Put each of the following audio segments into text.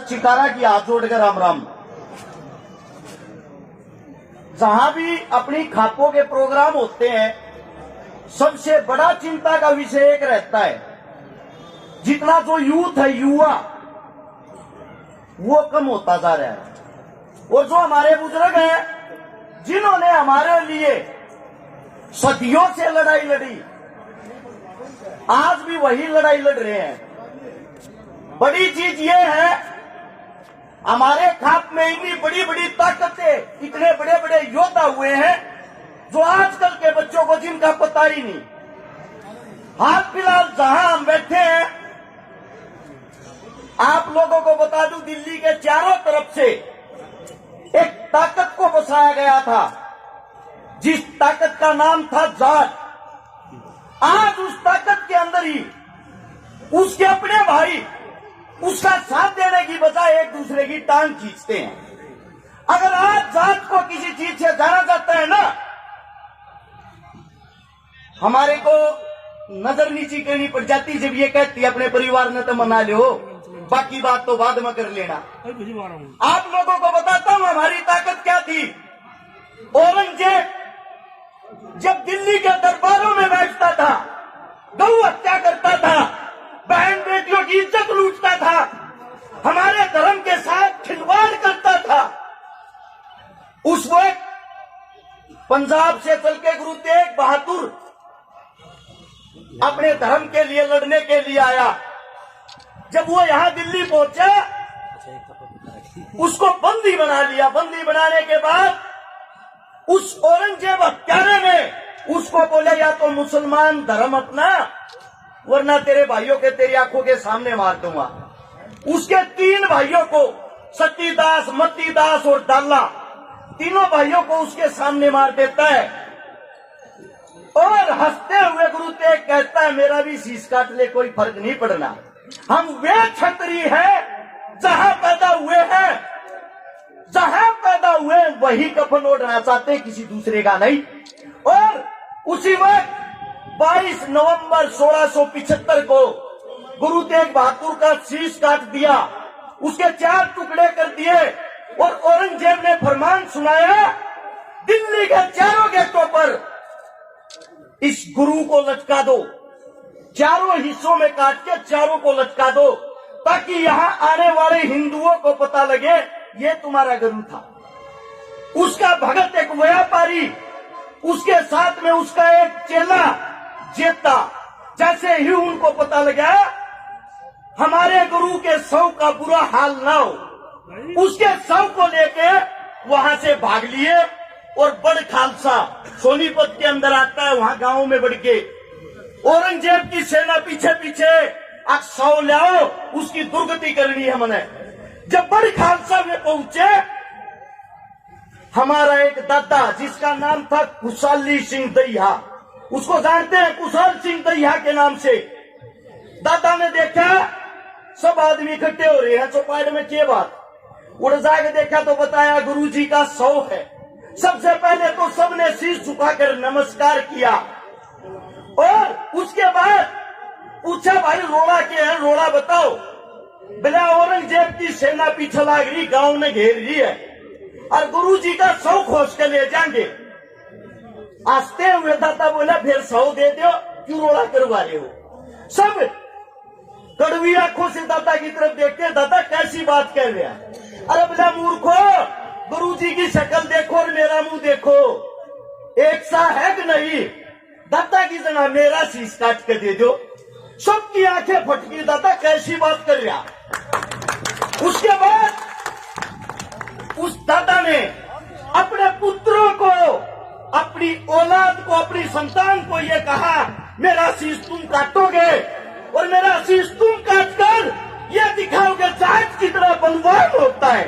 चिकारा की हाथ जोड़कर राम राम। जहां भी अपनी खापों के प्रोग्राम होते हैं, सबसे बड़ा चिंता का विषय एक रहता है, जितना जो यूथ है, युवा, वो कम होता जा रहा है। और जो हमारे बुजुर्ग हैं, जिन्होंने हमारे लिए सदियों से लड़ाई लड़ी, आज भी वही लड़ाई लड़ रहे हैं। बड़ी चीज ये है, हमारे खाप में इतनी बड़ी बड़ी ताकतें, इतने बड़े बड़े योद्धा हुए हैं, जो आजकल के बच्चों को जिनका पता ही नहीं। हाल फिलहाल जहां हम बैठे हैं, आप लोगों को बता दूं, दिल्ली के चारों तरफ से एक ताकत को बसाया गया था, जिस ताकत का नाम था जाट। आज उस ताकत के अंदर ही उसके अपने भाई उसका साथ देने की बजाय एक दूसरे की टांग खींचते हैं। अगर आज जाट को किसी चीज से जाना जाता है ना, हमारे को नजर नीची करनी पड़ जाती जब ये कहती है अपने परिवार ने तो मना लो, बाकी बात तो बाद में कर लेना। आप लोगों को बताता हूं हमारी ताकत क्या थी। औरंगजेब जब दिल्ली के दरबारों में बैठता था, गौ हत्या करता था, बहन बेटियों की इज्जत लूटता था, हमारे धर्म के साथ खिलवाड़ करता था, उस वक्त पंजाब से चल के गुरु तेग बहादुर अपने धर्म के लिए लड़ने के लिए आया। जब वो यहां दिल्ली पहुंचा, उसको बंदी बना लिया। बंदी बनाने के बाद उस औरंगजेब हत्यारे ने उसको बोले, या तो मुसलमान धर्म अपना, वरना तेरे भाइयों के तेरी आंखों के सामने मार दूंगा। उसके 3 भाइयों को, सतीदास, मतीदास और डाला, तीनों भाइयों को उसके सामने मार देता है। और हंसते हुए गुरु तेग कहता है, मेरा भी शीश काट ले, कोई फर्क नहीं पड़ना। हम वे क्षत्रिय हैं जहां पैदा हुए हैं, जहां पैदा हुए वही कफन ओढ़ना चाहते, किसी दूसरे का नहीं। और उसी वक्त 22 नवंबर 1675 को गुरु तेग बहादुर का शीश काट दिया, उसके 4 टुकड़े कर दिए। और औरंगजेब ने फरमान सुनाया, दिल्ली के चारों गेटों पर इस गुरु को लटका दो, चारों हिस्सों में काट के चारों को लटका दो, ताकि यहां आने वाले हिंदुओं को पता लगे ये तुम्हारा गुरु था। उसका भगत एक व्यापारी, उसके साथ में उसका एक चेला जेता। जैसे ही उनको पता लगा हमारे गुरु के शव का बुरा हाल ना हो, उसके शव को लेके वहां से भाग लिए। और बड़ खालसा सोनीपत के अंदर आता है, वहां गांव में बढ़ के औरंगजेब की सेना पीछे पीछे, आप शव लाओ, उसकी दुर्गति करनी है हमने। जब बड़ खालसा में पहुंचे, हमारा एक दादा जिसका नाम था कुशाली सिंह दहिया, उसको जानते हैं कुशाल सिंह दहिया के नाम से। दादा ने देखा सब आदमी इकट्ठे हो रहे हैं चौपाट में, क्या बात, उड़ जाके देखा तो बताया गुरु जी का शव है। सबसे पहले तो सबने शीश झुकाकर नमस्कार किया, और उसके बाद पूछा, भाई रोड़ा क्या है, रोड़ा बताओ। बिना औरंगजेब की सेना पीछे लाग रही, गांव में घेर रही है, और गुरु जी का शव खोज के ले जाएंगे। हंसते हुए दादा बोला, फिर शव दे दो, क्यों रोड़ा करवा रहे हो। सब कड़वी आंखों से दादा की तरफ देखते, दादा कैसी बात कर रहे हैं। अरे बिना मूर्खो, गुरु जी की शक्ल देखो और मेरा मुंह देखो, एक सा है कि नहीं। दादा की जगह मेरा शीश काट के दे दो। सबकी आंखें फटकी, दादा कैसी बात कर रहा। उसके बाद उस दादा ने अपने पुत्रों को, अपनी औलाद को, अपनी संतान को ये कहा, मेरा शीश तुम काटोगे और मेरा शीश तुम काटकर ये दिखाओगे जाट की तरह बलवान होता है।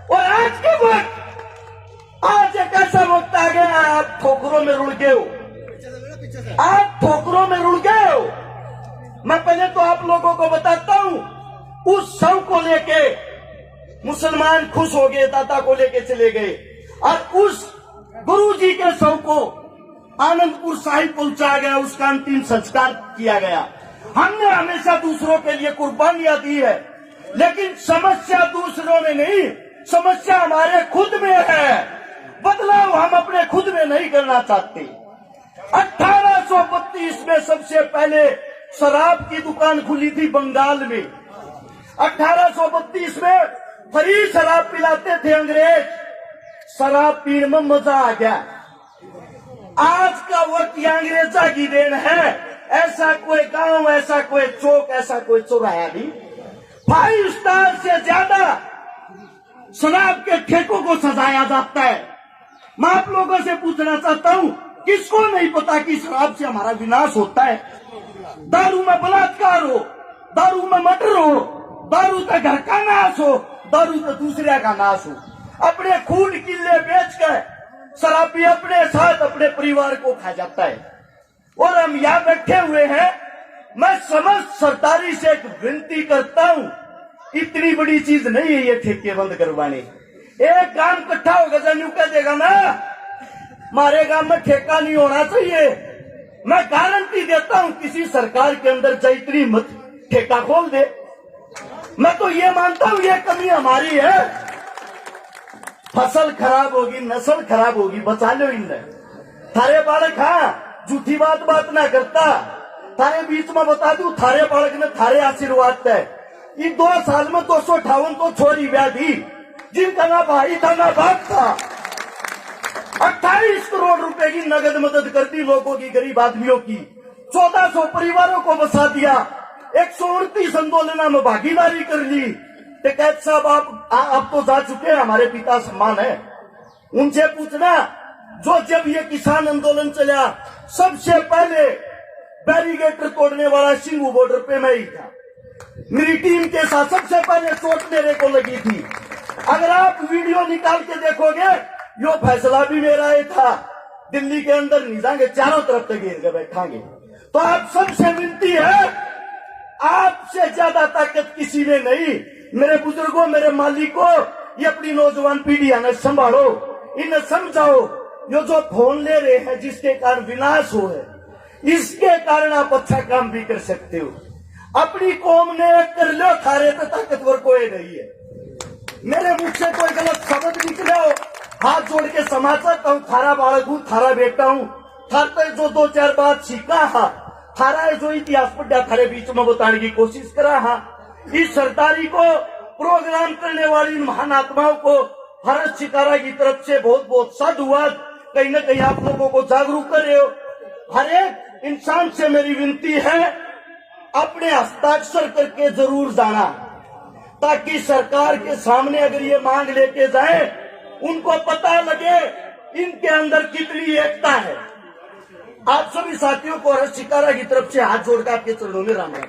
और आज के वक्त, आज एक ऐसा वक्त आ गया, आप ठोकरों में रुड़ गए हो, आप ठोकरों में रुड़ गए हो। मैं पहले तो आप लोगों को बताता हूं, उस शव को लेके मुसलमान खुश हो गए, दादा को लेके चले गए, और उस गुरु जी के शव को आनंदपुर साहिब पहुंचा गया, उसका अंतिम संस्कार किया गया। हमने हमेशा दूसरों के लिए कुर्बानियां दी है, लेकिन समस्या में नहीं, समस्या हमारे खुद में है। बदलाव हम अपने खुद में नहीं करना चाहते। 1832 में सबसे पहले शराब की दुकान खुली थी बंगाल में। 1832 में फ्री शराब पिलाते थे अंग्रेज। शराब पीने में मजा आ गया। आज का वक्त ये अंग्रेजा की देन है। ऐसा कोई गांव, ऐसा कोई चौक, ऐसा कोई चौराहा नहीं 5 स्टार से ज्यादा शराब के ठेकों को सजाया जाता है। मैं आप लोगों से पूछना चाहता हूं, किसको नहीं पता कि शराब से हमारा विनाश होता है? दारू में बलात्कार हो, दारू में मर्डर हो, दारू का घर का नाश हो, दारू का दूसरे का नाश हो। अपने खून किले बेचकर शराबी अपने साथ अपने परिवार को खा जाता है। और हम यहाँ बैठे हुए हैं। मैं समस्त सरदारी से एक विनती करता हूँ, इतनी बड़ी चीज नहीं है ये ठेके बंद करवाने। एक गांव इकट्ठा होकर जन कह देगा ना हमारे गांव में ठेका नहीं होना चाहिए। मैं गारंटी देता हूँ किसी सरकार के अंदर चैत्री मत ठेका खोल दे। मैं तो ये मानता हूँ ये कमी हमारी है। फसल खराब होगी, नस्ल खराब होगी, बचा लो इनने। थारे बालक हाँ झूठी बात ना करता। थारे बीच में बता दू, थारे बालक ने थारे आशीर्वाद है। ये 2 साल में 258 तो छोरी व्याधि, जिनका ना भाई था ना बाप था। 28 करोड़ रुपए की नगद मदद कर दी लोगों की, गरीब आदमियों की। 1400 परिवारों को बसा दिया। 129 आंदोलनों में भागीदारी कर ली। टिकैत साहब आप तो जा चुके हैं, हमारे पिता सम्मान है। उनसे पूछना, जो जब ये किसान आंदोलन चला सबसे पहले बैरिकेड तोड़ने वाला सिंगू बॉर्डर पे मैं ही था। मेरी टीम के साथ सबसे पहले चोट मेरे को लगी थी। अगर आप वीडियो निकाल के देखोगे, यो फैसला भी मेरा ही था। दिल्ली के अंदर नहीं जाएंगे, चारों तरफ तक घेर के बैठांगे। तो आप सबसे विनती है, आपसे ज्यादा ताकत किसी में नहीं। मेरे बुजुर्गों, मेरे मालिकों, ये अपनी नौजवान पीढ़ी ने संभालो, इन्हें समझाओ। ये जो फोन ले रहे हैं जिसके कारण विनाश हो है, इसके कारण आप अच्छा काम भी कर सकते हो। अपनी कौम ने कर लो, थारे तो ताकतवर कोई नहीं है। मेरे मुख से कोई गलत शब्द निकले हो, हाथ जोड़ के क्षमा चाहता हूँ। थारा बालक हूँ, थारा बेटा हूँ। थारे जो 2-4 बात सीखा हा, थारा जो इतिहास पढ़ा थारे बीच में बताने की कोशिश करा हा। इस सरदारी को प्रोग्राम करने वाली महान आत्माओं को हर्ष शिकारा की तरफ से बहुत बहुत साधुवाद। कहीं न कहीं आप लोगों को जागरूक कर रहे हो। हर एक इंसान से मेरी विनती है, अपने हस्ताक्षर करके जरूर जाना, ताकि सरकार के सामने अगर ये मांग लेके जाए, उनको पता लगे इनके अंदर कितनी एकता है। आप सभी साथियों को हर्ष शिकारा की तरफ से हाथ जोड़कर आपके चरणों में राम राम।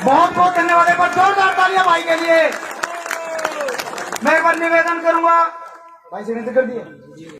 बहुत बहुत धन्यवाद। एक बार जोरदार तालियां भाई के लिए। मैं एक बार निवेदन करूंगा, भाई से निवेदन कर दिए।